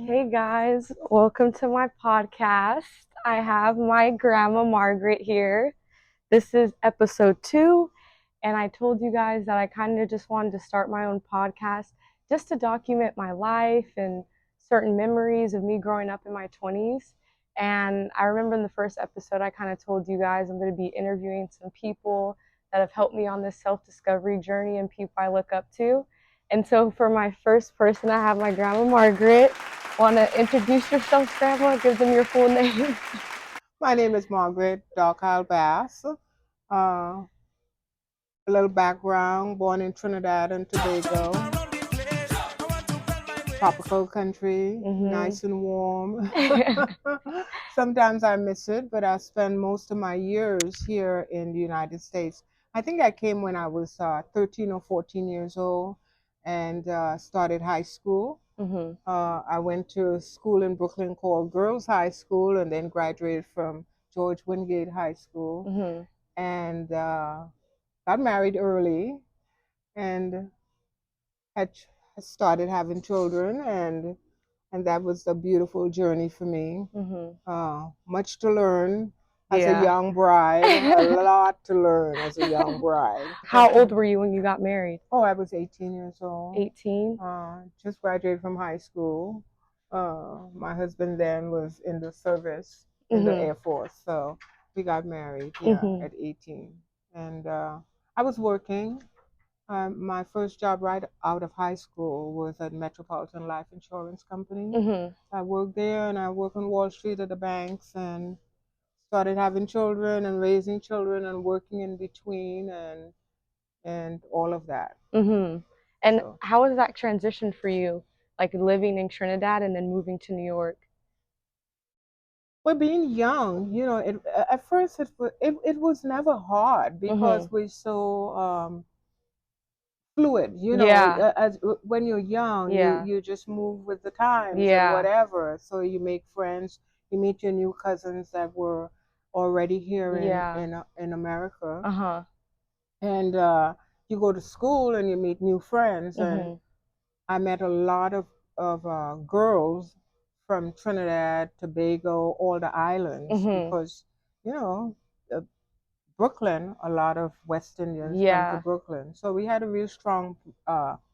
Hey guys, welcome to my podcast. I have my grandma Margaret here. This is episode 2, and I told you guys that I kind of just wanted to start my own podcast just to document my life and certain memories of me growing up in my 20s. And I remember in the first episode, I kind of told you guys I'm going to be interviewing some people that have helped me on this self-discovery journey and people I look up to. And so for my first person, I have my grandma Margaret. Want to introduce yourself, Grandma? Give them your full name. My name is Margaret Darkile Bass. A little background, born in Trinidad and Tobago, tropical country, nice and warm. Sometimes I miss it, but I spend most of my years here in the United States. I think I came when I was 13 or 14 years old and started high school. I went to school in Brooklyn called Girls High School and then graduated from George Wingate High School and got married early and had started having children and that was a beautiful journey for me. Much to learn as a young bride, a lot to learn as a young bride. How old were you when you got married? Oh, I was 18 years old. 18? Just graduated from high school. My husband then was in the service in the Air Force, so we got married at 18. And I was working. My first job right out of high school was at Metropolitan Life Insurance Company. I worked there and I worked on Wall Street at the banks and started having children and raising children and working in between and all of that. And so, how was that transition for you, like living in Trinidad and then moving to New York? Well, being young, at first it was never hard because we're so fluid, as when you're young, you just move with the times and whatever. So you make friends, you meet your new cousins that were already here in America, and you go to school and you meet new friends. And I met a lot of girls from Trinidad, Tobago, all the islands because you know. Uh, Brooklyn, a lot of West Indians come to Brooklyn. So we had a real strong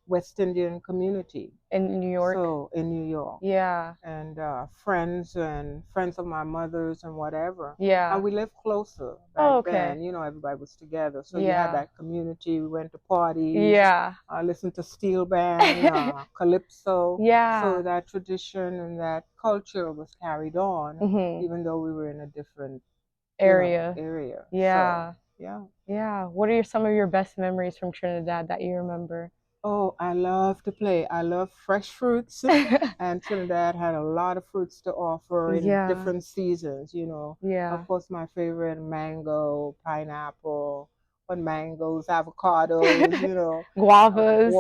West Indian community. In New York? So in New York. Yeah. And friends of my mother's and whatever. Yeah. And we lived closer back then. Everybody was together. So you had that community. We went to parties. Yeah. Listened to steel band, calypso. Yeah. So that tradition and that culture was carried on, even though we were in a different area. Yeah. So, yeah. What are some of your best memories from Trinidad that you remember? Oh, I love to play. I love fresh fruits, and Trinidad had a lot of fruits to offer in different seasons. Of course, my favorite mango, pineapple, but mangoes, avocados, guavas,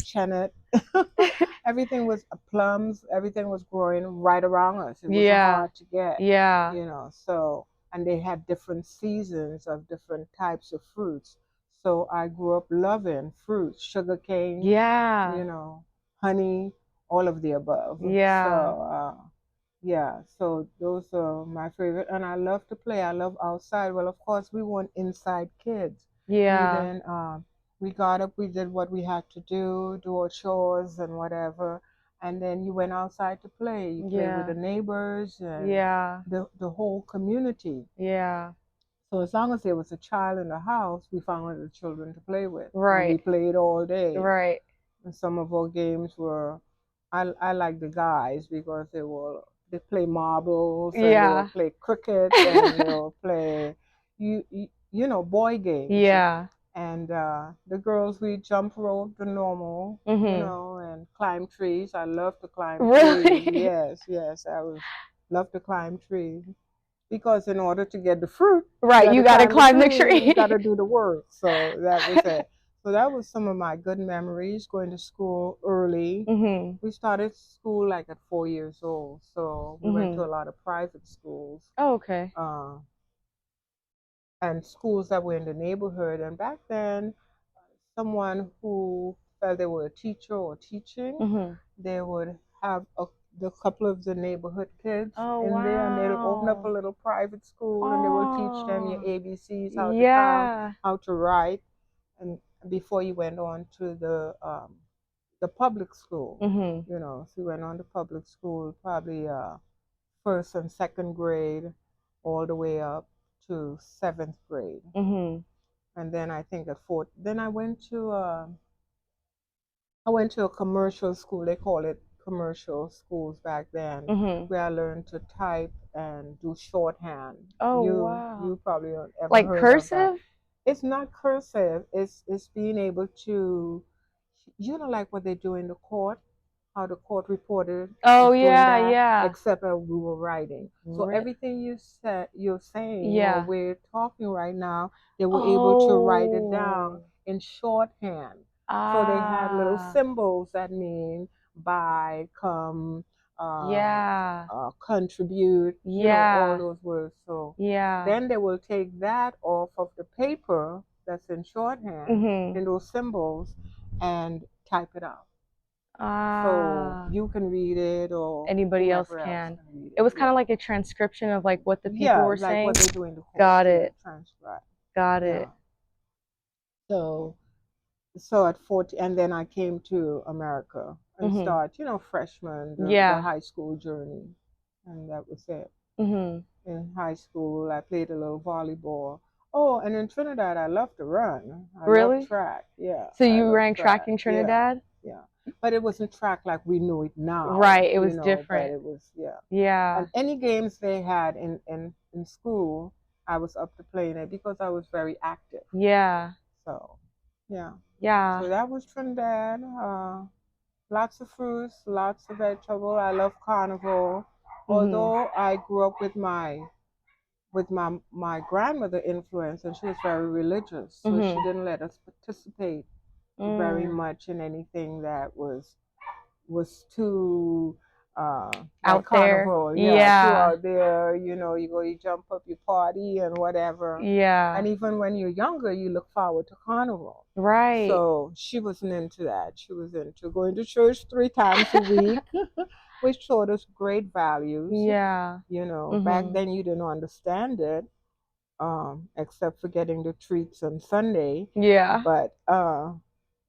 chenet. Everything was plums. Everything was growing right around us. It wasn't hard to get. So and they had different seasons of different types of fruits. So I grew up loving fruits, sugar cane, honey, all of the above. So those are my favorite. And I love to play. I love outside. Well, of course, we weren't inside kids. Then we got up, we did what we had to do our chores and whatever. And then you went outside to play. You played with the neighbors and the whole community. So as long as there was a child in the house, we found other children to play with. And we played all day. And some of our games were, I like the guys because they play marbles and they will play cricket and they'll play, boy games. And the girls, we jump rope, the normal, and climb trees. I love to climb trees. Yes, love to climb trees. Because in order to get the fruit, you got to climb the tree. You got to do the work. So that was it. So that was some of my good memories, going to school early. We started school like at 4 years old. So we went to a lot of private schools. Oh, okay. And schools that were in the neighborhood. And back then, someone who felt they were a teacher or teaching, they would have the couple of the neighborhood kids Oh, in there, and they'll open up a wow. little private school, and they will teach them your Oh, ABCs, how to count, yeah. how to write, and before you went on to the public school, Mhm. you know. So you went on to public school, probably first and second grade, all the way up to seventh grade, Mhm. and then I think at fourth. Then I went to a commercial school. They call it commercial schools back then, Mhm. where I learned to type and do shorthand. Oh, You wow. probably don't ever Like heard of that. cursive? It's not cursive. It's being able to, you know, like what they do in the court, how the court reported Oh, is doing yeah, that, yeah. except we were writing. So everything you're saying or Yeah. we're talking right now, they were able to write it down Oh. in shorthand. So they had little Ah. symbols that mean buy, come, Yeah. contribute, you know, all Yeah. those words. So Yeah. then they will take that off of the paper that's in shorthand Mhm. in those symbols and type it out. So Ah. you can read it or Anybody else whoever else can. can read It it. was kind Yeah. of like a transcription of like what the people Yeah, were like what saying. they do in the court. Got Yeah, it. transcribe. Got Yeah. it. So so at 40, and then I came to America and Mhm. start, you know, freshman, the Yeah. high school journey. And that was it. Mhm. In high school, I played a little volleyball. Oh, and in Trinidad, I love to run. I love Really? track. Yeah, So I you love ran track track. in Yeah, Trinidad? yeah. But it wasn't track like we knew it now, Right, it you was know, but different. it was, yeah. And Yeah. any games they had in school, I was up to playing it because I was very active. Yeah. So, yeah. Yeah. So that was Trinidad. Lots of fruits, lots of vegetable. I love carnivore. Mhm. Although I grew up with my grandmother influence, and she was very religious, so she Mhm. didn't let us participate very Mm. much in anything that was too like Out there. carnival. Yeah, too Yeah. out there. You know, you go, you jump up, you party and whatever. Yeah. And even when you're younger, you look forward to carnival. Right. So she wasn't into that. She was into going to church 3 times a week, which taught us great values. Yeah. You know, back Mhm. then you didn't understand it, except for getting the treats on Sunday. Yeah. But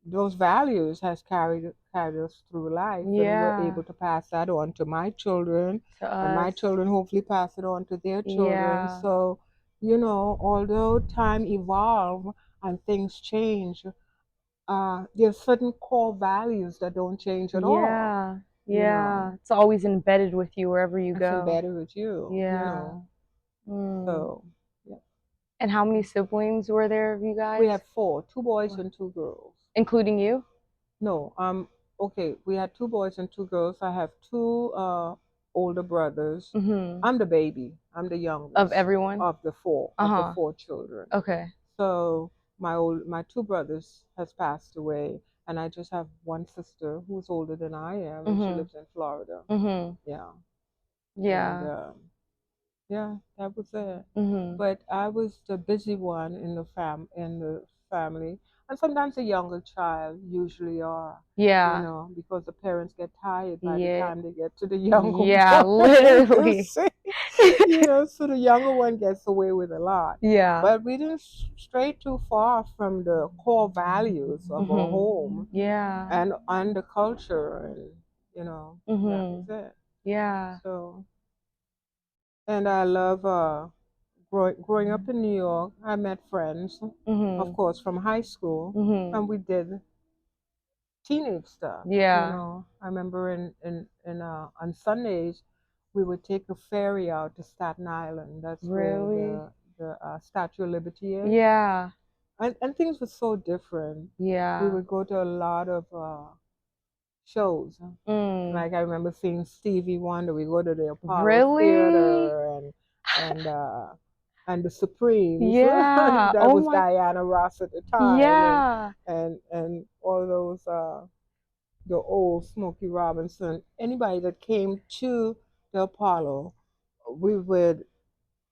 those values has carried us through life, and we're Yeah. able to pass that on to my children, To and my us. children hopefully pass it on to their children. Yeah. So, you know, although time evolve and things change, there's certain core values that don't change at all. Yeah. You Yeah. know, It's always embedded with you wherever you it's go. embedded with you. You Yeah. know, Mm. so yeah. And how many siblings were there of you We guys? had four, two boys Four. and two girls. Including you? No, okay, we had two boys and two girls. I have two older brothers. Mhm. I'm the baby. I'm the Of youngest everyone? of the Uh-huh. four children. Okay. So my two brothers has passed away, and I just have one sister who's older than I am, and she Mhm. lives in Florida. Mhm. Yeah, and Yeah. yeah, that was it. Mhm. But I was the busy one in the family, and sometimes a younger child usually are, you Yeah. know, because the parents get tired by the Yeah. time they get to the younger Yeah, one. You literally. see, you know, so the younger one gets away with a lot. Yeah. But we didn't stray too far from the core values of our Mhm. home Yeah. and the culture, and you know, that was Mhm. it. Yeah. So, and I love growing up in New York. I met friends, of Mhm. course, from high school, Mhm. and we did teenage stuff. You Yeah. know, I remember on Sundays we would take a ferry out to Staten Island. That's where Really? the Statue of Liberty is, Yeah. and things were so different. We Yeah. would go to a lot of shows. Mm. Like I remember seeing Stevie Wonder. We go to the Apollo Really? Theater and and the Supremes. Yeah. That Oh was my. Diana Ross at the time, Yeah. and all those the old Smokey Robinson. Anybody that came to the Apollo, we would,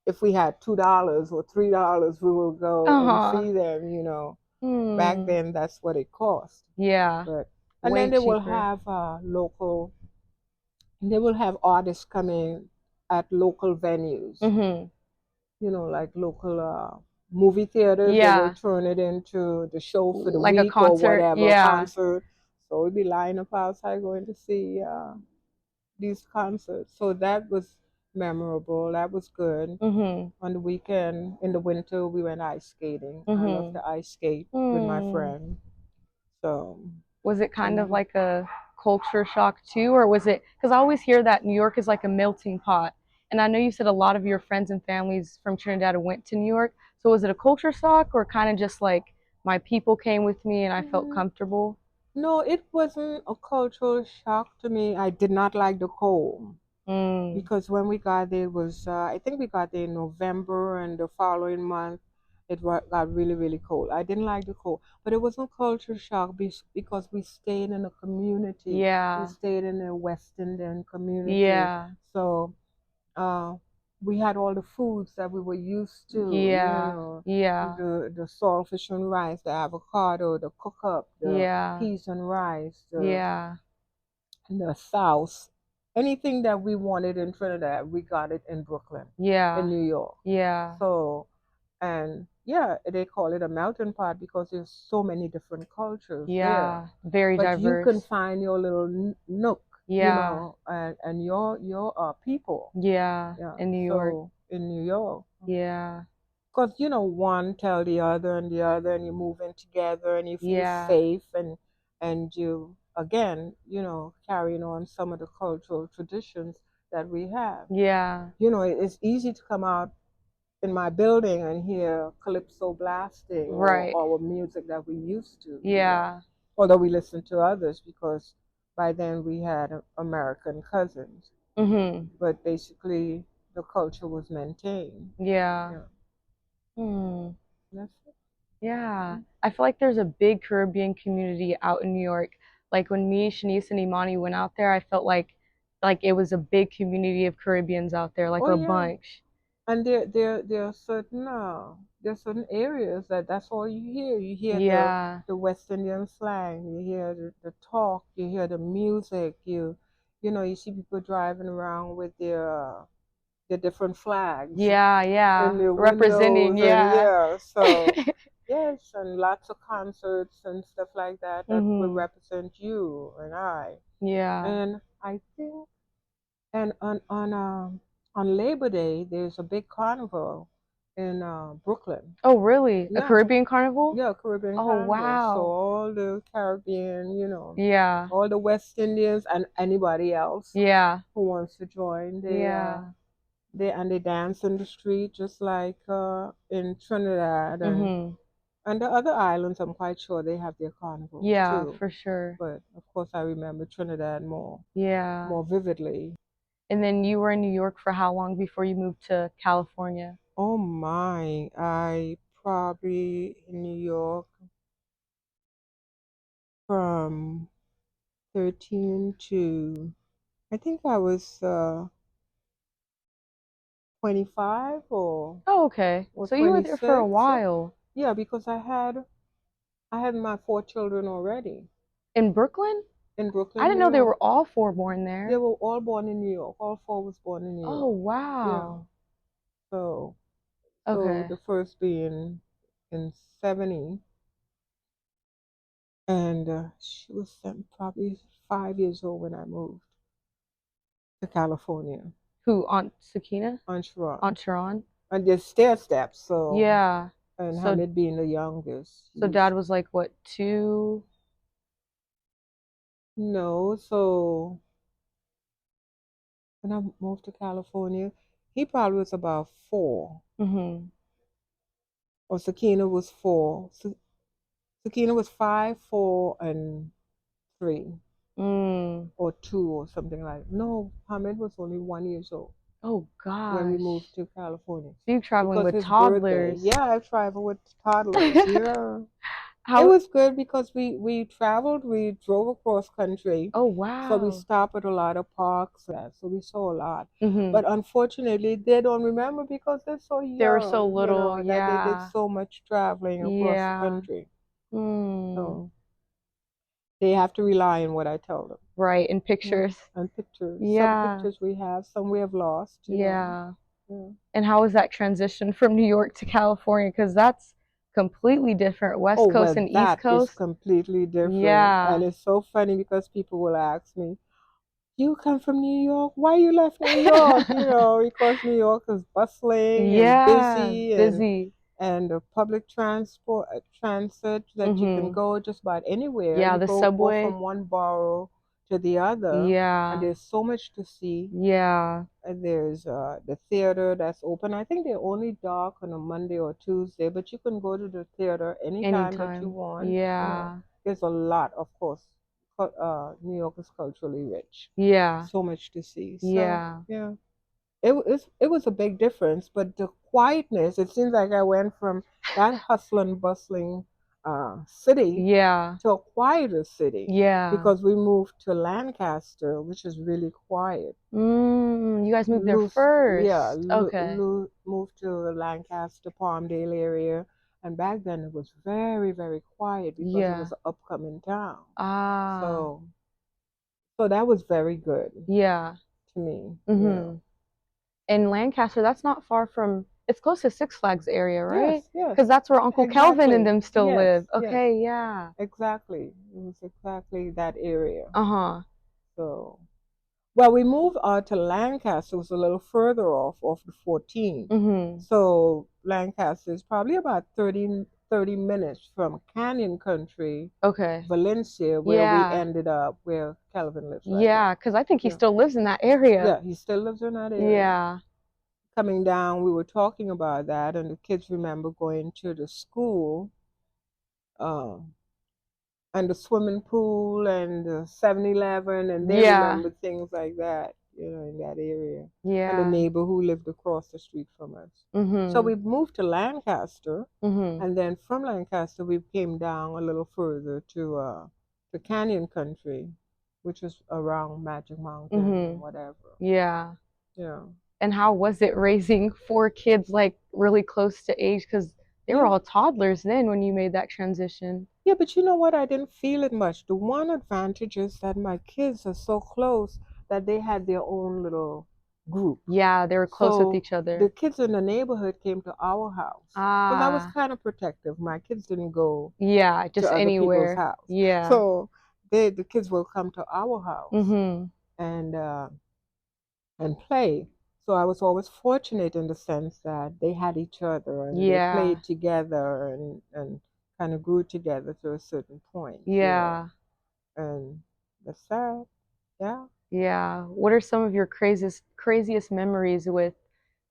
if we had $2 or $3, we would go and Uh-huh. see them. You know, back Hmm. then that's what it cost. Yeah. But and Way then they will cheaper. have local they will have artists coming at local venues. You know, like local movie theaters. They will turn it into the show for the Like a week or concert. whatever Yeah. concert. So we'd be lying up outside going to see these concerts. So that was memorable. That was good. On the weekend, in the winter, we went ice skating. I love to ice skate with my friend. So was it kind of like a culture shock too, or was it, because I always hear that New York is like a melting pot, and I know you said a lot of your friends and families from Trinidad went to New York, so was it a culture shock or kind of just like my people came with me and I felt comfortable? No, it wasn't a cultural shock to me. I did not like the cold because when we got there, it was I think we got there in November, and the following month got really, really cold. I didn't like the cold, but it wasn't culture shock because we stayed in a community. We Yeah. stayed in a West Indian community. Yeah. So uh, we had all the foods that we were used to, you Yeah. know, Yeah. the saltfish and rice, the avocado, the cook up, the Yeah. peas and rice, Yeah. the sauce. Anything that we wanted in Trinidad, we got it in Brooklyn, in Yeah. New York. Yeah. So, and yeah, they call it a melting pot because there's so many different cultures there. Yeah. Very But you can diverse. find your little nook, you Yeah. know, and your people. Yeah. Yeah. In New York. So in New York, Yeah. because you know one tell the other and the other, and you move in together, and you feel Yeah. safe, and you again, you know, carrying on some of the cultural traditions that we have. Yeah. You know, it's easy to come out in my building and hear calypso blasting Right. or music that we used to. You know, Yeah. although we listened to others because by then we had American cousins, but basically the culture was maintained. Yeah. Yeah, that's it. Yeah. I feel like there's a big Caribbean community out in New York. Like when me, Shanice, and Imani went out there, I felt like it was a big community of Caribbeans out there, like Oh a yeah, bunch. and there are certain areas that's all you hear. You hear Yeah. the West Indian slang. You hear the talk. You hear the music. You know you see people driving around with their different flags Yeah, in yeah. their Representing, windows, and yeah. yeah. So yes, and lots of concerts and stuff like that that will represent you and I. Yeah. And I think and on Labor Day, there's a big carnival in Brooklyn. Oh, really? A Yeah, Caribbean carnival? yeah, Caribbean Oh, carnival. So wow. all the Caribbean, you know, Yeah. all the West Indians and anybody else Yeah. who wants to join, Yeah. they dance in the street just like in Trinidad and the other islands. I'm quite sure they have their carnivals Yeah, too. for sure. But of course, I remember Trinidad Yeah. more vividly. And then you were in New York for how long before you moved to California? Oh my, I probably in New York from 13 to, I think I was 25 Oh, okay. or So you were there for a 26. while. Yeah, because I had my 4 children already In Brooklyn? in I Brooklyn, didn't New know they were York. all four born They there. were all born in New York. All four was born in New Oh, York. Yeah. wow. So Okay. the first being in 70, and she was probably 5 years old when I moved to California. Who, Aunt Sakina? On Sharon. Aunt Sharon? And there's stair steps, so Yeah. and So Hamid being the youngest. so dad was like what, two? No, so when I moved to California, he probably was about 4. Or Sakina was 4. Sakina was 5, 4, and 3. Or 2 or something like that. No, Hamid was only 1 year old Oh when we gosh. moved to California. So you traveling Because with his birthday. toddlers. Yeah, I traveled with toddlers. Yeah. It How? was good because we traveled, we drove across country. Oh So we wow. stopped at a lot of parks and that. So we saw a lot. Mm-hmm. But unfortunately, they don't remember because they're so They were so young, you little, know, that they did yeah. so much traveling across the Yeah. country. Hmm. So They have to rely on what I tell them. Right, and pictures. Yeah, and pictures. Some Yeah. pictures we have, some we have lost. Yeah. Yeah. And how was that transition from New York to California? Because that's completely different, West Oh, Coast well, and East that is Coast. completely different. Yeah. And it's so funny because people will ask me, you come from New York? Why you left New York? Because New York is bustling and Yeah, busy, busy. and the public transit that you can go just about anywhere. Yeah, You the go subway. from one borough to the other, and Yeah. there's so much to see. Yeah. And there's the theater that's open. I think they're only dark on a Monday or Tuesday, but you can go to the theater anytime that you Anytime. want. Yeah. There's a lot, of course. New York is culturally rich. Yeah. So much to see. So, Yeah. yeah. It was a big difference, but the quietness, it seems like I went from that hustling, bustling city Yeah. to a quieter city Yeah. because we moved to Lancaster, which is really quiet. You guys moved there Yeah, first. Okay. moved to the Lancaster, Palmdale area, and back then it was very, very quiet because it Yeah. was an upcoming town. Ah. So, so that was very good Yeah. to me. In Lancaster, that's not far from, it's close to Six Flags area, right? Yes, yes, Because that's where Uncle Kelvin and exactly. them still Yes, live. yes, Okay, yeah. exactly. It was exactly that area. Uh-huh. So, well, we moved to Lancaster. It was a little further off the 14. Mm-hmm. So Lancaster is probably about 30 minutes from Canyon Country, Okay. Valencia, where we Yeah. ended up, where Calvin lives right Yeah, now. because I think he Yeah, still lives in that area. yeah, he still lives in that area. Yeah. Coming down, we were talking about that, and the kids remember going to the school, uh, and the swimming pool and the 7-Eleven, and they Yeah. remember things like that, in that area. And the Yeah. neighbor who lived across the street from us. So Mm-hmm. we moved to Lancaster, Mm-hmm. and then from Lancaster we came down a little further to Canyon Country, which is around Magic Mountain and Mm-hmm. whatever. Yeah. Yeah. And how was it raising four kids like really close to age? Because they were Yeah. all toddlers then when you made that transition. Yeah, but you know what? I didn't feel it much. The one advantage is that my kids are so close that they had their own little group. Yeah, they were close with So each the other. kids in the neighborhood came to our house because I was Ah, kind of protective. My kids didn't go yeah, to just other people's anywhere. house. Yeah. So the kids will come to our house Mm-hmm. and play. So I was always fortunate in the sense that they had each other and they Yeah. played together and kind of grew together to a certain point. Yeah. And that's that. Yeah. Yeah. What are some of your craziest memories with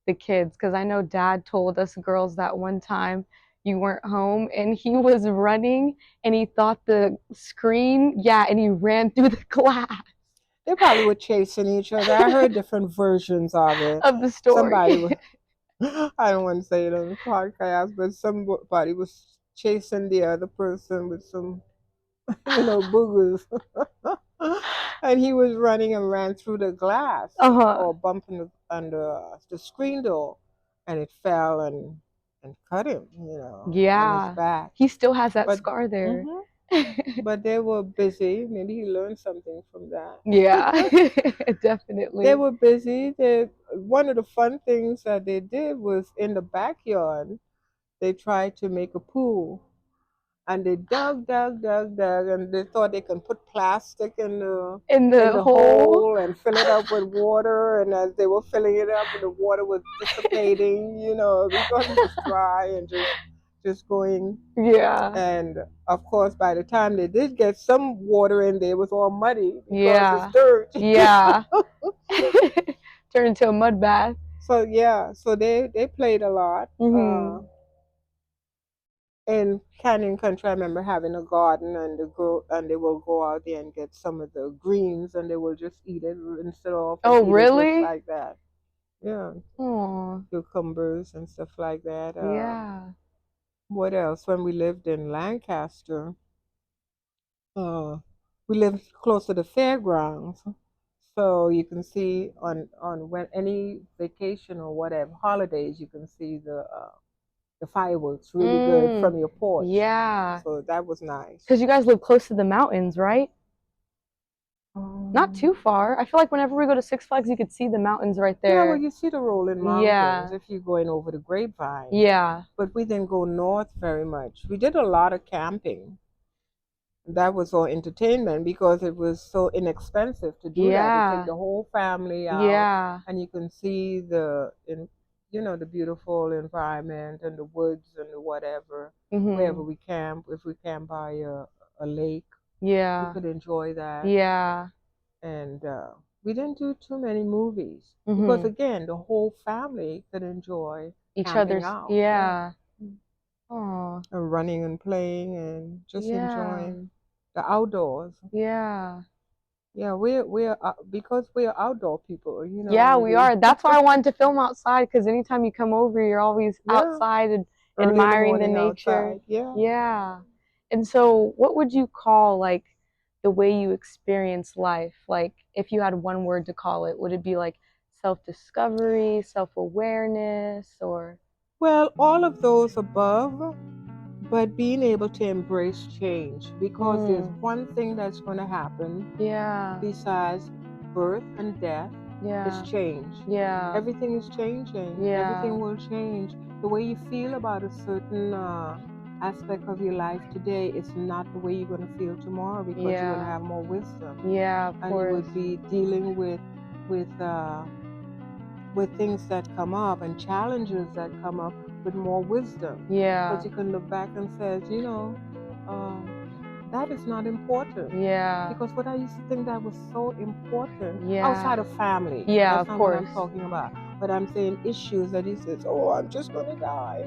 the kids? Because I know Dad told us girls that one time you weren't home and he was running and he thought the screen, yeah, and he ran through the glass They probably were chasing each other. I heard different versions of it. of the Somebody story. was, I don't want to say it on the podcast, but somebody was chasing the other person with some, boogers. And he was running and ran through the glass Uh-huh. or bumping under the screen door, and it fell and cut him, on his Yeah. back. He still has that But scar there. hmm but they were busy. Maybe he learned something from that. Yeah, They definitely. were busy. One of the fun things that they did was in the backyard. They tried to make a pool, and they dug, and they thought they can put plastic in the In in the the hole. hole and fill it up with water. And as they were filling it up, the water was dissipating. Because it was dry and just going. Yeah. And of course, by the time they did get some water in there, it was all muddy because it's Yeah. dirt. Yeah. Turned into a mud bath. So yeah, so they played a lot. Hmm. In Canyon Country, I remember having a garden, and they will go out there and get some of the greens, and they will just eat it, rinse it off, and Oh, eat it just really? like that. Yeah, Oh, cucumbers and stuff like that. yeah. What else? When we lived in Lancaster, uh, we lived close to the fairgrounds, so you can see on when any vacation or whatever holidays, you can see the fireworks really good from your porch. Yeah. So that was nice. Because you guys live close to the mountains, right? Not too far. I feel like whenever we go to Six Flags, you could see the mountains right there. Yeah, well, you see the rolling mountains if you're going over the Grapevine. Yeah. But we didn't go north very much. We did a lot of camping. That was all entertainment because it was so inexpensive to do that. To take the whole family out, and you can see the beautiful environment and the woods and the whatever. Wherever we camp, if we camp by a lake, we could enjoy that. Yeah. And we didn't do too many movies because again, the whole family could enjoy each other's out. Oh. And running and playing and just enjoying the outdoors. Yeah. Yeah, we're because we're outdoor people, Yeah, we are. That's why I wanted to film outside, because anytime you come over, you're always outside and admiring the nature. Outside. Yeah. Yeah. And so, what would you call like the way you experience life? Like, if you had one word to call it, would it be like self-discovery, self-awareness, or? Well, all of those above, but being able to embrace change, because there's one thing that's going to happen besides birth and death. It's change. Everything is changing. Everything will change. The way you feel about a certain aspect of your life today is not the way you're going to feel tomorrow, because you're going to have more wisdom. And you would be dealing with things that come up and challenges that come up with more wisdom. Because you can look back and say, that is not important. Because what I used to think that was so important outside of family. That's not what I'm talking about. But I'm saying issues that he says, oh, I'm just going to die.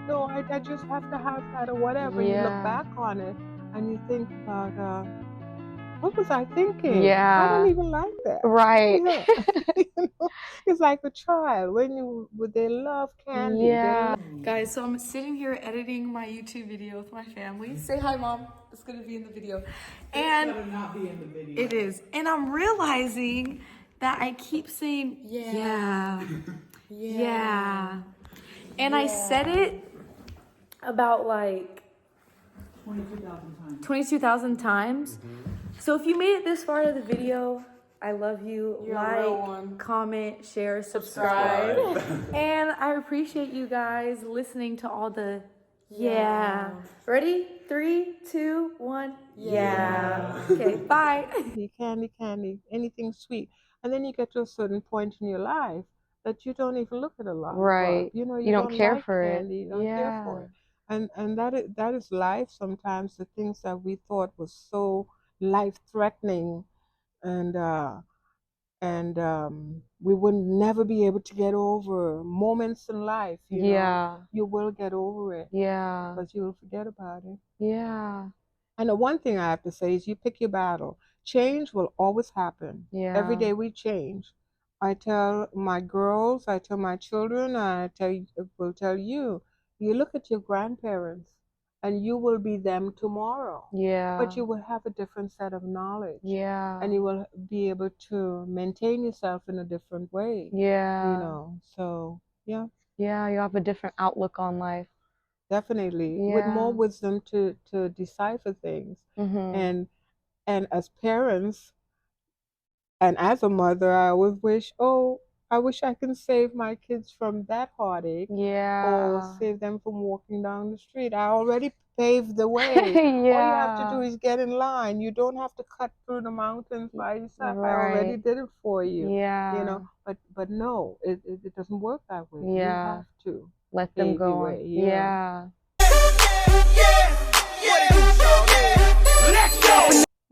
No, I just have to have that or whatever. And you look back on it and you think about, what was I thinking? I don't even like that. Right. It's like a child when they love candy. Guys, so I'm sitting here editing my YouTube video with my family. Say hi, Mom. It's gonna be in the video. And it's gonna not be in the video. It is. And I'm realizing that I keep saying yeah. And I said it about like 22,000 times. So if you made it this far to the video, I love you. Like, comment, share, subscribe. And I appreciate you guys listening to all the Ready? 3, 2, 1. Okay, bye. Candy, anything sweet. And then you get to a certain point in your life that you don't even look at a lot. Right. You don't care like for candy. it. You don't care for it. And that is life sometimes. The things that we thought was so life-threatening and we would never be able to get over moments in life, you will get over it, but you will forget about it. And the one thing I have to say is you pick your battle. Change will always happen. Every day we change. I tell my girls, I tell my children, will tell you, you look at your grandparents and you will be them tomorrow. But you will have a different set of knowledge. And you will be able to maintain yourself in a different way. So yeah. You have a different outlook on life. Definitely. With more wisdom to decipher things. And as parents and as a mother, I always wish, I wish I can save my kids from that heartache. Or save them from walking down the street. I already paved the way. All you have to do is get in line. You don't have to cut through the mountains by yourself. I already did it for you. But no, it doesn't work that way. You have to let them go on.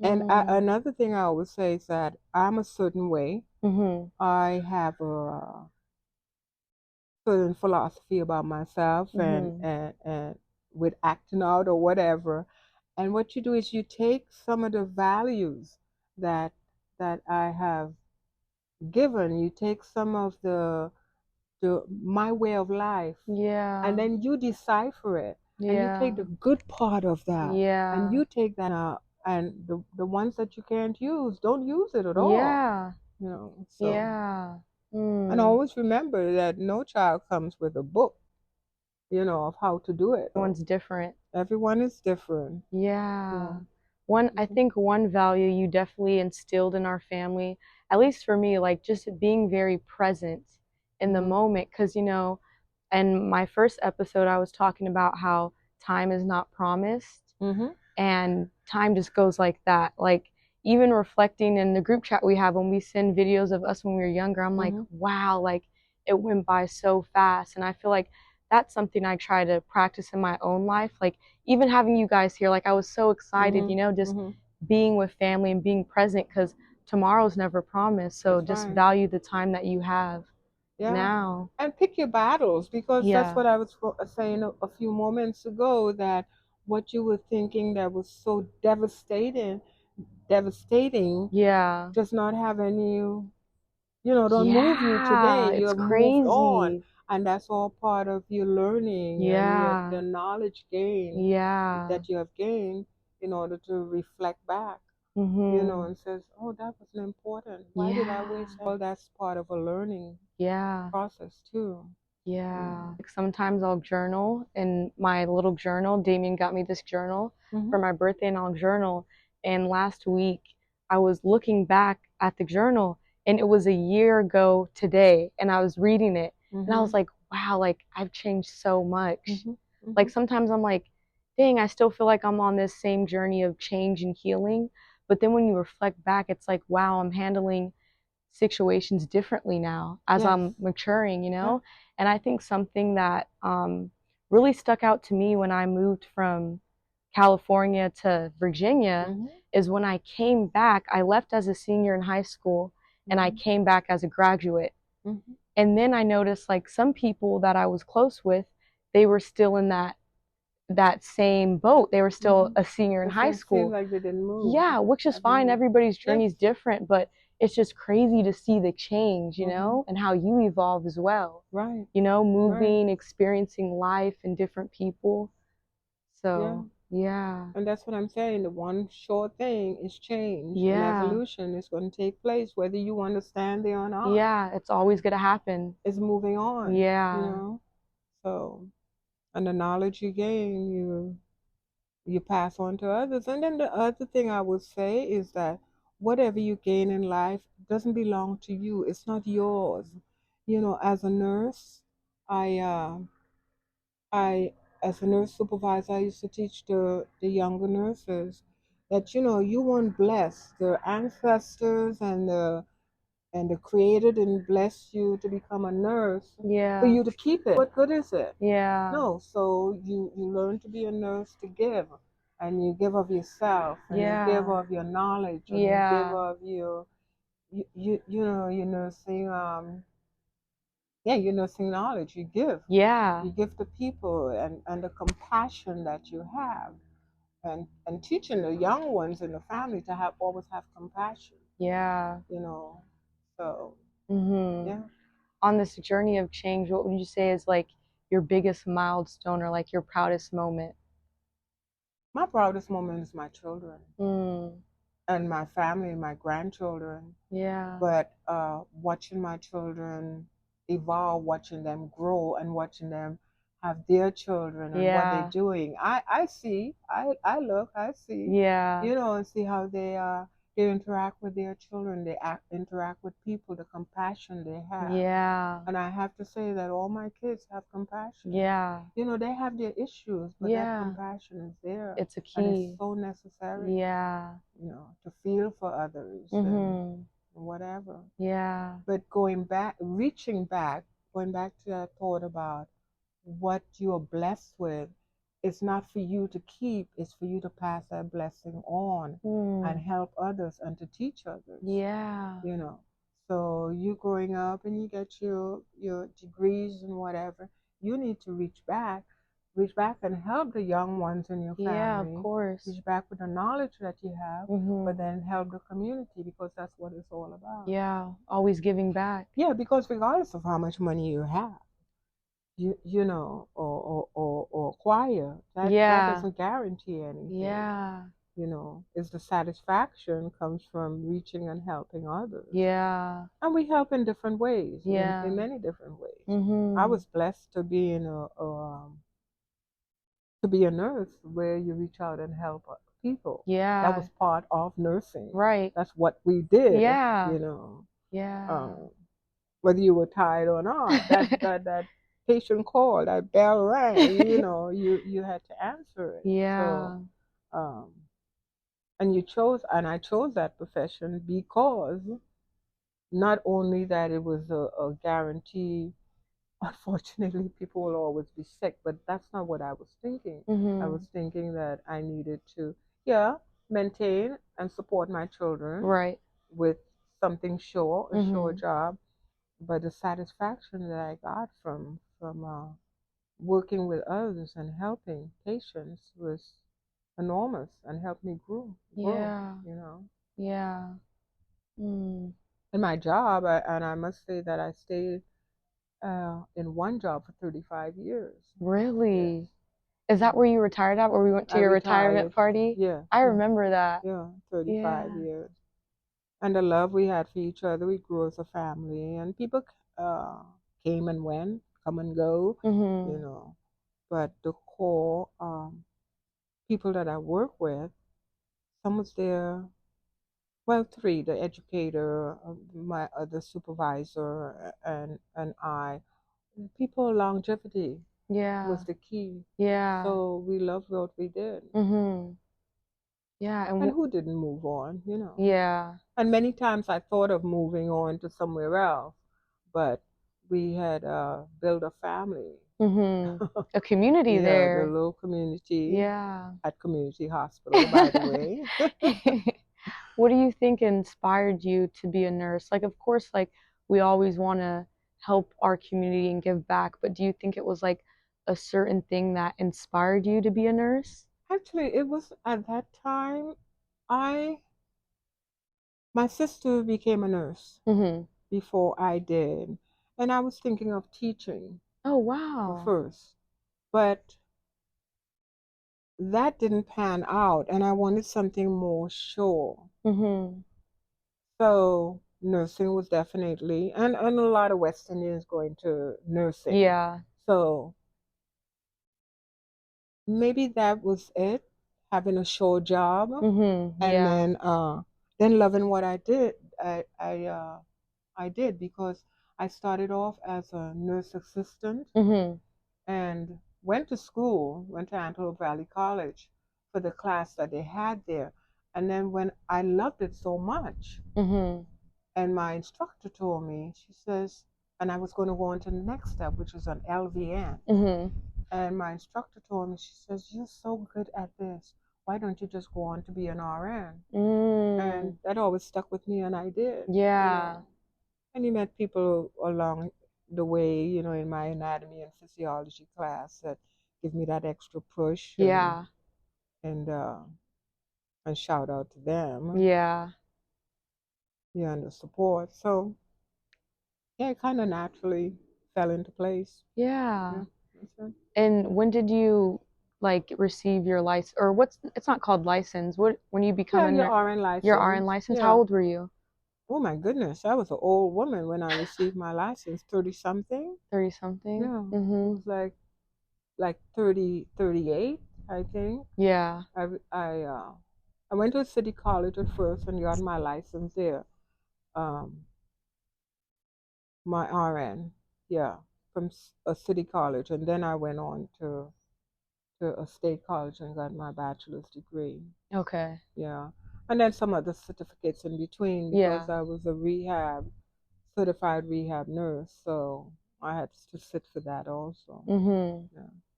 And another thing I always say is that I'm a certain way. I have a certain philosophy about myself and with acting out or whatever. And what you do is you take some of the values that I have given, you take some of my way of life, and then you decipher it, and you take the good part of that, and you take that and the ones that you can't use, don't use it at all. So and always remember that no child comes with a book. of how to do it. Everyone's different. Everyone is different. Yeah. Yeah. I think one value you definitely instilled in our family, at least for me, like just being very present in the moment. Because, in my first episode, I was talking about how time is not promised and time just goes like that. Like, even reflecting in the group chat we have when we send videos of us when we were younger, I'm like, wow, like it went by so fast. And I feel like that's something I try to practice in my own life. Like, even having you guys here, like I was so excited, just being with family and being present because tomorrow's never promised. So That's just right. value the time that you have now. And pick your battles, because that's what I was saying a few moments ago, that what you were thinking that was so devastating does not have any, don't move you today. It's You've moved on. crazy. And that's all part of your learning and the knowledge gain that you have gained in order to reflect back, and says, oh, that wasn't important. Why did I waste? Well, that's part of a learning process too. Yeah. Like sometimes I'll journal in my little journal. Damien got me this journal for my birthday, and I'll journal. And last week I was looking back at the journal, and it was a year ago today, and I was reading it, and I was like, wow, like I've changed so much. Like sometimes I'm like, dang, I still feel like I'm on this same journey of change and healing. But then when you reflect back, it's like, wow, I'm handling situations differently now as I'm maturing, And I think something that really stuck out to me when I moved from California to Virginia is when I came back. I left as a senior in high school and I came back as a graduate. And then I noticed like some people that I was close with, they were still in that same boat. They were still a senior in high school. Seems like they didn't move. Yeah, which is fine. Everybody's journey is different, but it's just crazy to see the change, and how you evolve as well. Right. Moving, experiencing life and different people. So, yeah. And that's what I'm saying. The one short thing is change. Yeah. And evolution is going to take place whether you understand it or not. Yeah, it's always going to happen. It's moving on. Yeah. So, and the knowledge you gain, you pass on to others. And then the other thing I would say is that whatever you gain in life doesn't belong to you. It's not yours. As a nurse, I as a nurse supervisor, I used to teach the younger nurses that you weren't blessed. The ancestors and the creator didn't bless you to become a nurse for you to keep it. What good is it? Yeah. No. So you learn to be a nurse to give, and you give of yourself, and you give of your knowledge, and you give of your your nursing your nursing knowledge. You give. Yeah. You give to people, and the compassion that you have, and teaching the young ones in the family to always have compassion. Yeah. So yeah. On this journey of change, what would you say is like your biggest milestone or like your proudest moment? My proudest moment is my children and my family, my grandchildren. Yeah. But watching my children evolve, watching them grow, and watching them have their children and what they're doing. I see, I look, I see, and see how they interact with their children. They interact with people, the compassion they have. Yeah. And I have to say that all my kids have compassion. Yeah. They have their issues, but that compassion is there. It's a key. And it's so necessary. Yeah. To feel for others and whatever. Yeah. But going back to that thought about what you are blessed with, it's not for you to keep, it's for you to pass that blessing on and help others and to teach others. Yeah. So you growing up and you get your degrees and whatever, you need to reach back and help the young ones in your family. Yeah, of course. Reach back with the knowledge that you have, but then help the community, because that's what it's all about. Yeah, always giving back. Yeah, because regardless of how much money you have, or acquire, that doesn't guarantee anything. Yeah. is the satisfaction comes from reaching and helping others. Yeah. And we help in different ways, Yeah. in many different ways. Mm-hmm. I was blessed to be to be a nurse where you reach out and help people. Yeah. That was part of nursing. Right. That's what we did. Yeah. Um, whether you were tired or not, that patient call, that bell rang, you had to answer it. Yeah. So, um, and I chose that profession because not only that it was a guarantee. Unfortunately, people will always be sick, but that's not what I was thinking. I was thinking that I needed to, yeah, maintain and support my children, right, with something sure, a sure job. But the satisfaction that I got from working with others and helping patients was enormous and helped me grow. Yeah. Yeah. In my job, and I must say that I stayed in one job for 35 years. Really? Yes. Is that where you retired at, where we went to your retirement party? Yeah. I remember that. Yeah, 35 Yeah. years. And the love we had for each other, we grew as a family. And people uh, came and went, come and go, you know. But the core people that I work with, some was there, well, three, the educator, my other supervisor, and I. People longevity Yeah. was the key. Yeah. So we loved what we did. Yeah. And who didn't move on, Yeah. And many times I thought of moving on to somewhere else, but we had built a family. A community Yeah, there. the little community. Yeah. At Community Hospital, by the way. What do you think inspired you to be a nurse? Like, of course, like we always want to help our community and give back, but do you think it was like a certain thing that inspired you to be a nurse? Actually, it was at that time I my sister became a nurse before I did, and I was thinking of teaching. Oh, wow. First, but that didn't pan out, and I wanted something more sure. So nursing was definitely, and a lot of West Indians going to nursing. Yeah. So maybe that was it, having a sure job, and Yeah. then loving what I did. I did because I started off as a nurse assistant and went to school, went to Antelope Valley College for the class that they had there. And then when I loved it so much, and my instructor told me, she says, and I was going to go on to the next step, which was an LVN. And my instructor told me, she says, you're so good at this. Why don't you just go on to be an RN? And that always stuck with me, and I did. Yeah. And you met people along the way, in my anatomy and physiology class that give me that extra push. Yeah. And shout out to them. Yeah. Yeah, and the support. So yeah, it kind of naturally fell into place. Yeah. That's it. And when did you like receive your license, or it's not called license. When you become your RN license. your RN license, how old were you? Oh my goodness, I was an old woman when I received my license, 30 something. 30 something? Yeah. It was like 30, 38, I think. Yeah. I went to a city college at first and got my license there. My RN, yeah, from a city college, and then I went on to a state college and got my bachelor's degree. Okay. Yeah, and then some other certificates in between because I was a certified rehab nurse, so I had to sit for that also.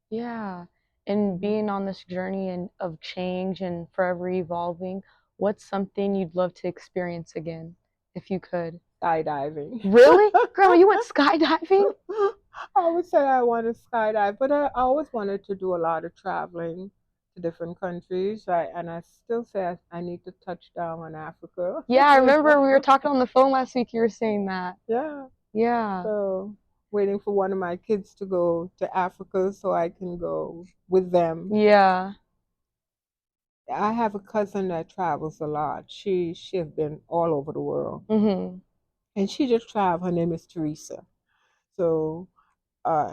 Yeah. And being on this journey of change and forever evolving, what's something you'd love to experience again, if you could? Skydiving. Really? Grandma, you went skydiving? I would say I want to skydive, but I always wanted to do a lot of traveling to different countries. And I still say I need to touch down on Africa. Yeah, I remember we were talking on the phone last week. You were saying that. Yeah. Yeah. So waiting for one of my kids to go to Africa so I can go with them. Yeah. I have a cousin that travels a lot. She has been all over the world, and she just traveled. Her name is Teresa. So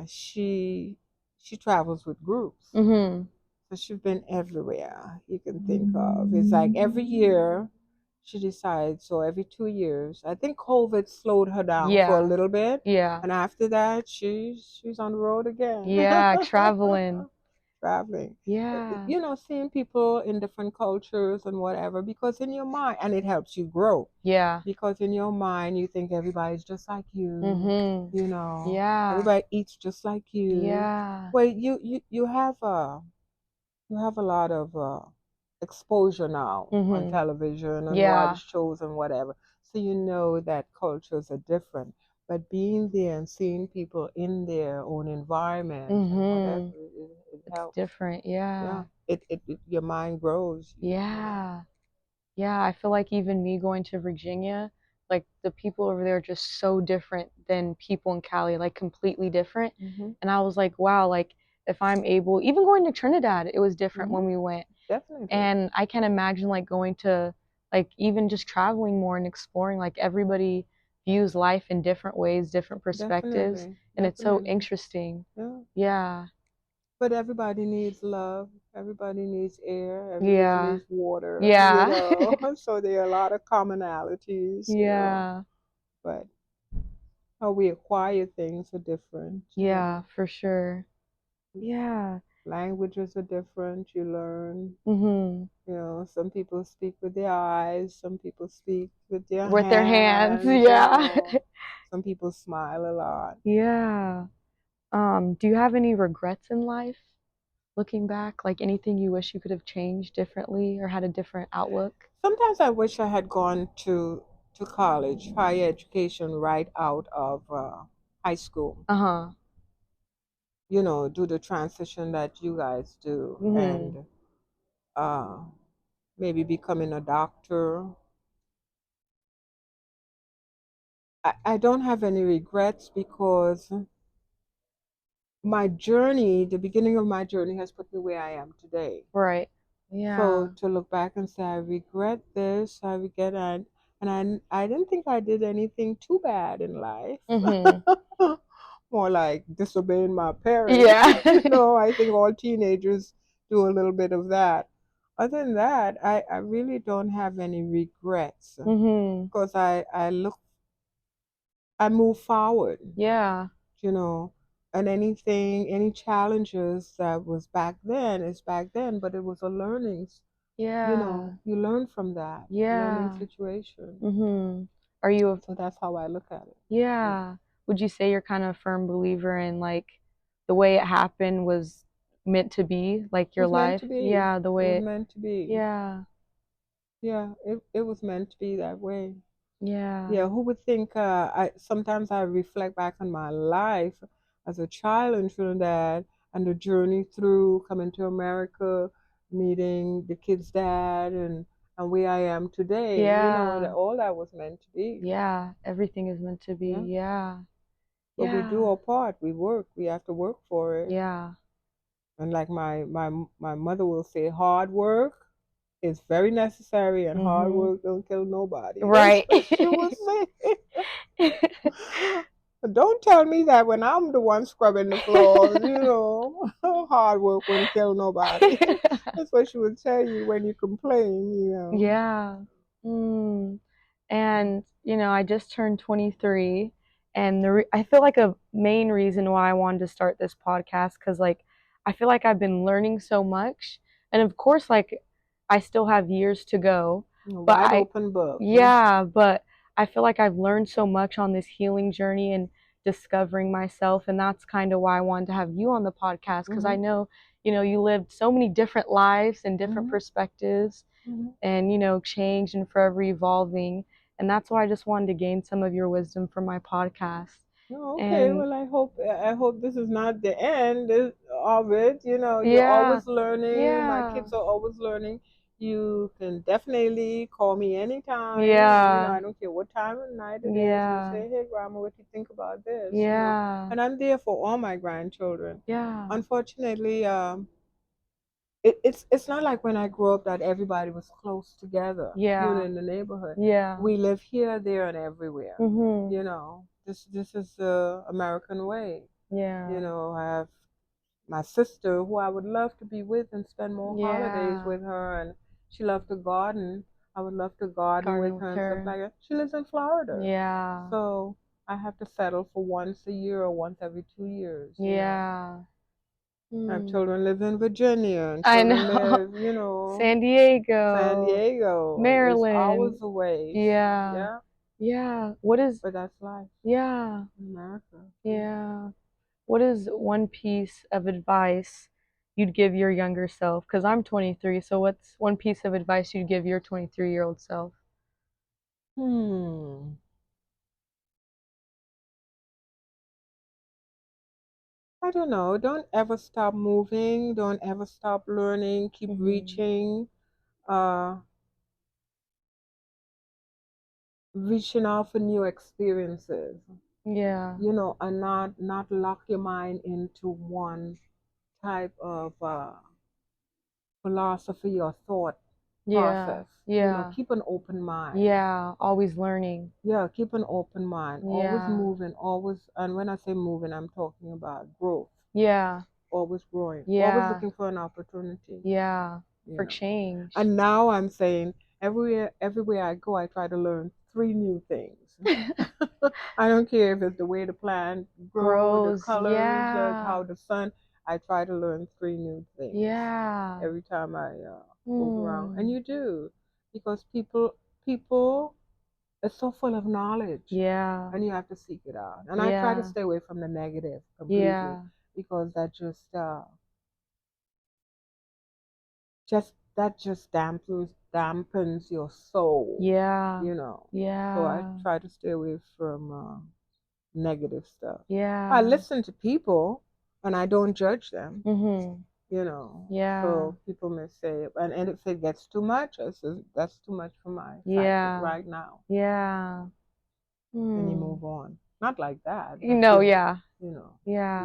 she travels with groups. So she's been everywhere you can think of. It's like every year she decides, so every 2 years. I think COVID slowed her down for a little bit. Yeah. And after that she's on the road again. Yeah, traveling. Traveling. Yeah. You know, seeing people in different cultures and whatever, because in your mind, and it helps you grow. Yeah. Because in your mind you think everybody's just like you, you know. Yeah. Everybody eats just like you. Yeah. Well, you have a lot of exposure now on television and Yeah. watch shows and whatever. So you know that cultures are different. But being there and seeing people in their own environment and whatever, it It's helps. different. Yeah. Yeah. Your mind grows. You know. Yeah. Yeah, I feel like even me going to Virginia, like the people over there are just so different than people in Cali, like completely different. And I was like, wow, like if I'm able, even going to Trinidad, it was different when we went. Definitely. And I can imagine like going to like even just traveling more and exploring, like everybody views life in different ways, different perspectives, Definitely. and it's so Definitely. interesting. Yeah. Yeah. But everybody needs love. Everybody neneeds air. Everybody Yeah. needs water. You Yeah. know. So there are a lot of commonalities. You know. Yeah. But how we acquire things are different. You Yeah, know. for sure. Yeah. Languages are different. You learn. Mhm. You know, some people speak with their eyes. Some people speak with their With their hands, hands. You yeah. know. Some people smile a lot. Yeah. Do you have any regrets in life looking back? Like anything you wish you could have changed differently or had a different outlook? Sometimes I wish I had gone to college, higher education, right out of high school. Uh-huh. You know, do the transition that you guys do, and uh, maybe becoming a doctor. I don't have any regrets because my journey, the beginning of my journey, has put me where I am today. Right. So Yeah. to look back and say I regret this, I regret that, and I didn't think I did anything too bad in life. More like disobeying my parents. Yeah. You know, I think all teenagers do a little bit of that. Other than that, I really don't have any regrets because I move forward, Yeah. you know, and any challenges that was back then is back then, but it was a learning, you Yeah. know, you learn from that learning Yeah. situation. Are you a So that's how I look at it. Yeah. Yeah. Would you say you're kind of a firm believer in like the way it happened was meant to be, like It your was meant life? to be. Yeah, the It way was it, meant to be. yeah. Yeah, it was meant to be that way. Yeah. Yeah, who would think? I sometimes I reflect back on my life as a child in Trinidad and the journey through coming to America, meeting the kid's dad, and where I am today. You know that Yeah. all that was meant to be. Yeah. Everything is meant to be. Yeah, Yeah. but we do Yeah. our part. We work. We have to work for it. Yeah. And like my mother will say, hard work is very necessary, and hard work don't kill nobody. That's Right. what she would say. Don't tell me that when I'm the one scrubbing the floors, you know, hard work wouldn't kill nobody. That's what she would tell you when you complain, you know. Yeah. Mm. And, I just turned 23, and I feel like a main reason why I wanted to start this podcast, because, like, I feel like I've been learning so much. And of course, like, I still have years to go, but Wide open book. yeah, but I feel like I've learned so much on this healing journey and discovering myself. And that's kind of why I wanted to have you on the podcast, because I know, you lived so many different lives and different perspectives and changed and forever evolving, and that's why I just wanted to gain some of your wisdom from my podcast. Oh, okay. And Well, I hope this is not the end of it. You know, you're yeah, always learning. My yeah, kids are always learning. You can definitely call me anytime. You know, yeah, I don't care what time of night it is, and yeah, say, "Hey, Grandma, what do you think about this?" You know, yeah, and I'm there for all my grandchildren. yeah, Unfortunately, it's not like when I grew up that everybody was close together, in the neighborhood. We live here, there, and everywhere. This is the American way. I have my sister who I would love to be with and spend more holidays with her, and she loved to garden. I would love to garden with her and stuff like that. She lives in Florida. So I have to settle for once a year or once every 2 years. I have children live in Virginia and children live, San Diego, Maryland, is hours away. But that's life. In America. What is one piece of advice you'd give your younger self? Because I'm 23, so what's one piece of advice you'd give your 23-year-old self? I don't know. Don't ever stop moving. Don't ever stop learning. Keep reaching. Reaching out for new experiences. And not lock your mind into one type of philosophy or thought process. Keep an open mind. Always learning. Keep an open mind. Always moving, and when I say moving, I'm talking about growth. Always growing. Always looking for an opportunity. For change. And now I'm saying everywhere I go, I try to learn 3 new things. I don't care if it's the way the plant grows, the colors, how the sun. I try to learn 3 new things. Every time I move around, and you do, because people are so full of knowledge. And you have to seek it out. And I try to stay away from the negative completely, because that just dampens your soul. So I try to stay away from negative stuff. I listen to people and I don't judge them. So people may say, and if it gets too much, I say that's too much for my psychic right now. And you move on. Not like that. But you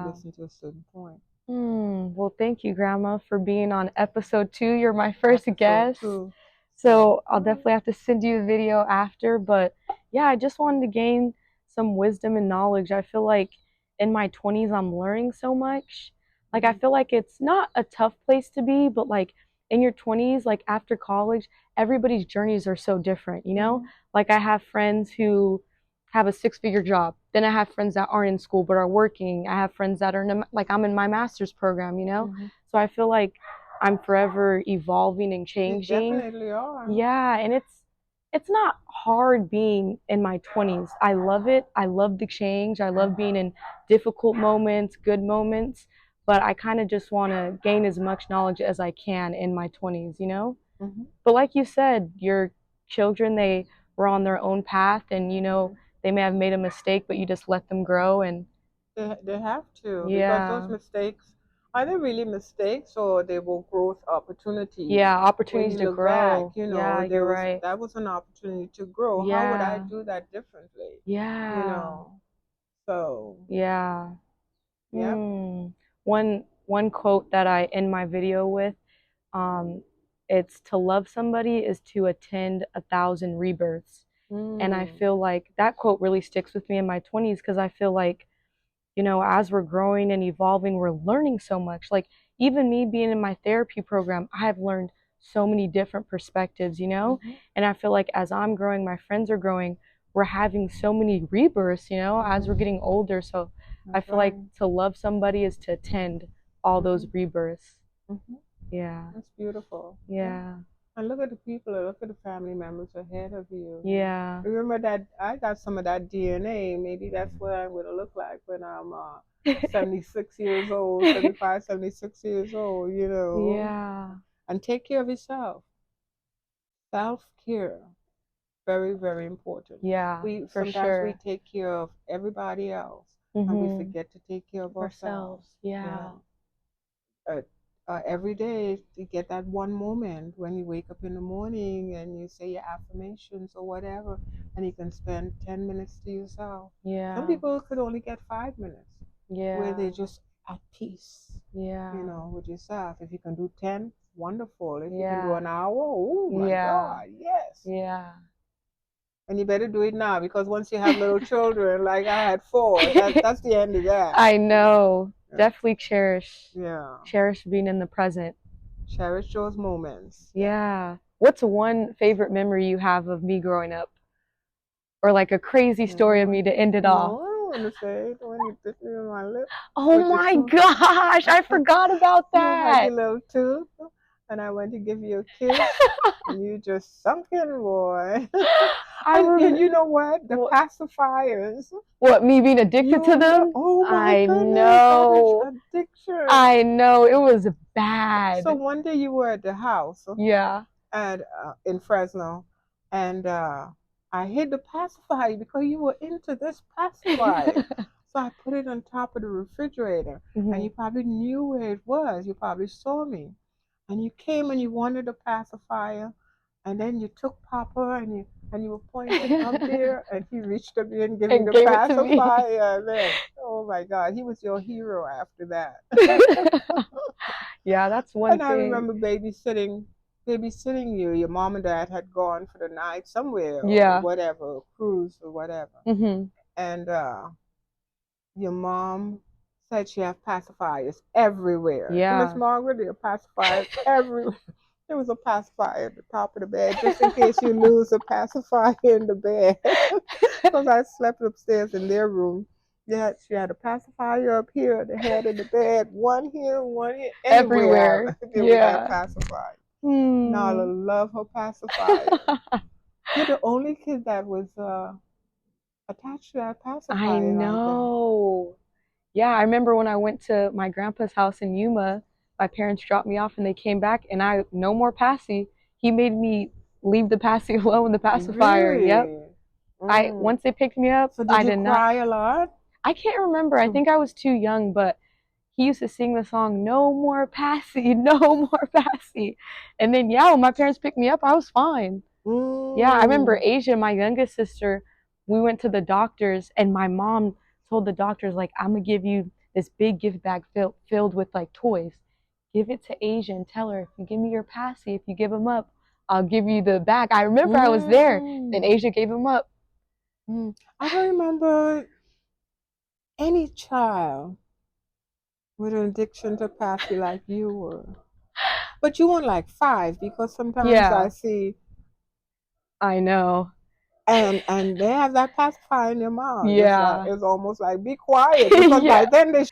listen to a certain point. Well, thank you, Grandma, for being on episode 2. You're my first guest. So I'll definitely have to send you a video after. But yeah, I just wanted to gain some wisdom and knowledge. I feel like in my 20s, I'm learning so much. Like, I feel like it's not a tough place to be, but like in your 20s, like after college, everybody's journeys are so different, Like, I have friends who have a 6-figure job. Then I have friends that aren't in school but are working. I have friends that are like, I'm in my master's program, So I feel like I'm forever evolving and changing. You definitely are. And it's not hard being in my 20s. I love it. I love the change. I love being in difficult moments, good moments, but I kind of just want to gain as much knowledge as I can in my 20s, But like you said, your children, they were on their own path, and they may have made a mistake, but you just let them grow. And they have to, because those mistakes, are they really mistakes, or they were growth opportunities? Opportunities when you to look grow. back, You're right. that was an opportunity to grow. How would I do that differently? So One quote that I end my video with, it's to love somebody is to attend 1,000 rebirths. And I feel like that quote really sticks with me in my 20s, because I feel like, as we're growing and evolving, we're learning so much. Like, even me being in my therapy program, I have learned so many different perspectives, And I feel like as I'm growing, my friends are growing, we're having so many rebirths, as we're getting older. So I feel like to love somebody is to attend all those rebirths. That's beautiful. And look at the people, look at the family members ahead of you. Remember that I got some of that DNA. Maybe that's what I'm going to look like when I'm 76 years old, 75, 76 years old, And take care of yourself. Self-care. Very, very important. Sometimes we take care of everybody else, and we forget to take care of ourselves. Every day you get that one moment when you wake up in the morning and you say your affirmations or whatever, and you can spend 10 minutes to yourself. Some people could only get 5 minutes where they're just at peace, with yourself. If you can do 10, wonderful. If you can do an hour, oh my God, yes. Yeah. And you better do it now, because once you have little children, like I had 4, that's the end of that. I know. Yeah. Definitely cherish. Yeah. Cherish being in the present. Cherish those moments. Yeah. What's one favorite memory you have of me growing up? Or like a crazy story of me to end it off? No, I don't want to say it when you bit me on my lip. Oh my gosh, I forgot about that. You had your little tooth, and I went to give you a kiss, and you just sunk in, boy. And you know what? The pacifiers. What, me being addicted to them? Oh my goodness, know. That addiction. I know, it was bad. So one day you were at the house. Yeah. And in Fresno, and I hid the pacifier because you were into this pacifier. So I put it on top of the refrigerator, and you probably knew where it was. You probably saw me, and you came and you wanted a pacifier, and then you took Papa and you were pointing up there, and he reached up there and gave me the pacifier. And then, oh my God, he was your hero after that. Yeah, that's one and thing. I remember babysitting you. Your mom and dad had gone for the night somewhere, or whatever, cruise or whatever. And your mom said she had pacifiers everywhere. Yeah. Miss Margaret, there are pacifiers everywhere. There was a pacifier at the top of the bed, just in case you lose a pacifier in the bed. Because I slept upstairs in their room. Yeah, she had a pacifier up here at the head of the bed, one here, everywhere. There was that pacifier. Nala loved her pacifier. You're the only kid that was attached to that pacifier. I know. Like yeah, I remember when I went to my grandpa's house in Yuma, my parents dropped me off and they came back, and no more passy. He made me leave the passy alone, the pacifier. Really? Yep. Once they picked me up, so did you cry a lot? I can't remember. I think I was too young, but he used to sing the song, "No more passy, no more passy." And then, when my parents picked me up, I was fine. Yeah, I remember Asia, my youngest sister, we went to the doctors, and my mom told the doctors, like, I'm going to give you this big gift bag filled with, like, toys. Give it to Asia and tell her, if you give me your passy, if you give him up, I'll give you the bag. I remember I was there. Then Asia gave him up. I don't remember any child with an addiction to passy like you were. But you weren't like 5, because sometimes I see. I know. And they have that pacifier in their mouth. Yeah. It's almost like, be quiet. Because by then they.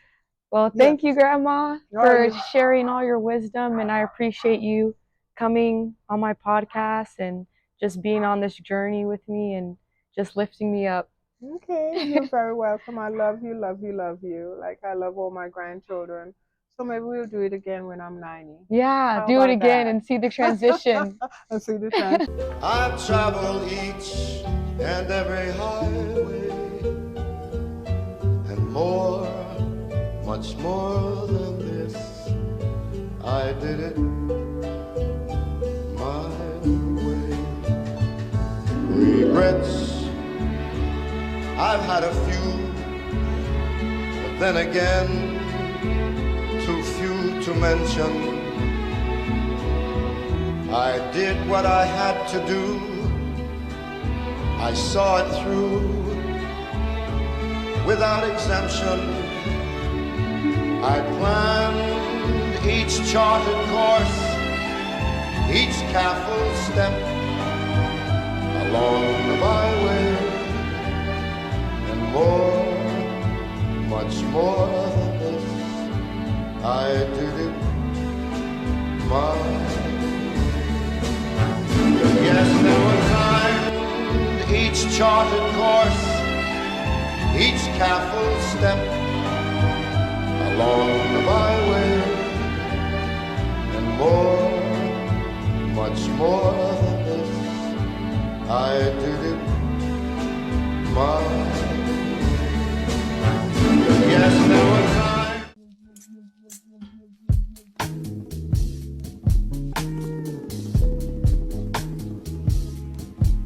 Well, thank you, Grandma, for sharing all your wisdom. And I appreciate you coming on my podcast and just being on this journey with me and just lifting me up. Okay, you're very welcome. I love you, love you, love you. Like I love all my grandchildren. So maybe we'll do it again when I'm 90. Yeah, do it again and see the transition. And see the transition. I've traveled each and every highway and more, much more than this. I did it my way. Regrets, I've had a few, but then again, too few to mention. I did what I had to do. I saw it through without exemption. I planned each charted course, each careful step along the byway, and more, much more than this, I did it my way. Yes, there were times, each charted course, each careful step along the byway, and more, much more than this, I did it my way.